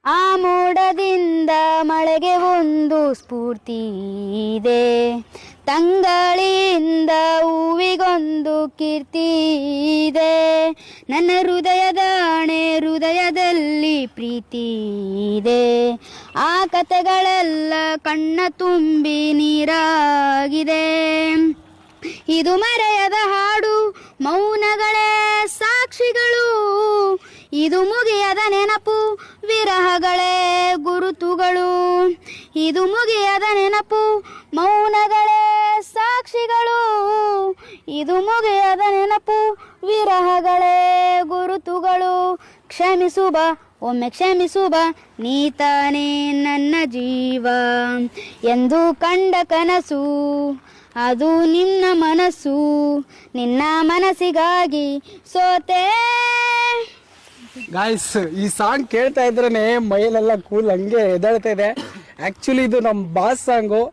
ಆ ಮೋಡದಿಂದ ಮಳೆಗೆ ಒಂದು ಸ್ಫೂರ್ತಿ ಇದೆ, ತಂಗಾಳಿಯಿಂದ ಹೂವಿಗೊಂದು ಕೀರ್ತಿ ಇದೆ. ನನ್ನ ಹೃದಯದ ಹೃದಯದಲ್ಲಿ ಪ್ರೀತಿ ಇದೆ. ಆ ಕಥೆಗಳೆಲ್ಲ ಕಣ್ಣ ತುಂಬಿ ನೀರಾಗಿದೆ. ಇದು ಮರೆಯದ ಹಾಡು, ಮೌನಗಳೇ ಸಾಕ್ಷಿಗಳು. ಇದು ಮುಗಿಯದ ನೆನಪು, ವಿರಹಗಳೇ ಗುರುತುಗಳು. ಇದು ಮುಗಿಯದ ನೆನಪು, ಮೌನಗಳೇ ಸಾಕ್ಷಿಗಳು. ಇದು ಮುಗಿಯದ ನೆನಪು, ವಿರಹಗಳೇ ಗುರುತುಗಳು. ಕ್ಷಮಿಸುವ ಒಮ್ಮೆ ಕ್ಷಮಿಸುವ, ನೀ ತಾನೇ ನನ್ನ ಜೀವ ಎಂದು ಕಂಡ ಕನಸು, ಅದು ನಿನ್ನ ಮನಸ್ಸು. ನಿನ್ನ ಮನಸ್ಸಿಗಾಗಿ ಸೋತೆ. ಗಾಯ್ಸ್, ಈ ಸಾಂಗ್ ಕೇಳ್ತಾ ಇದ್ರೇನೆ ಮೈಲೆಲ್ಲ ಕೂಲ್ ಹಂಗೆ ಎದ್ದೇಳ್ತಾ ಇದೆ. ಆಕ್ಚುಲಿ ಇದು ನಮ್ಮ ಬಾಸ್ ಸಾಂಗು.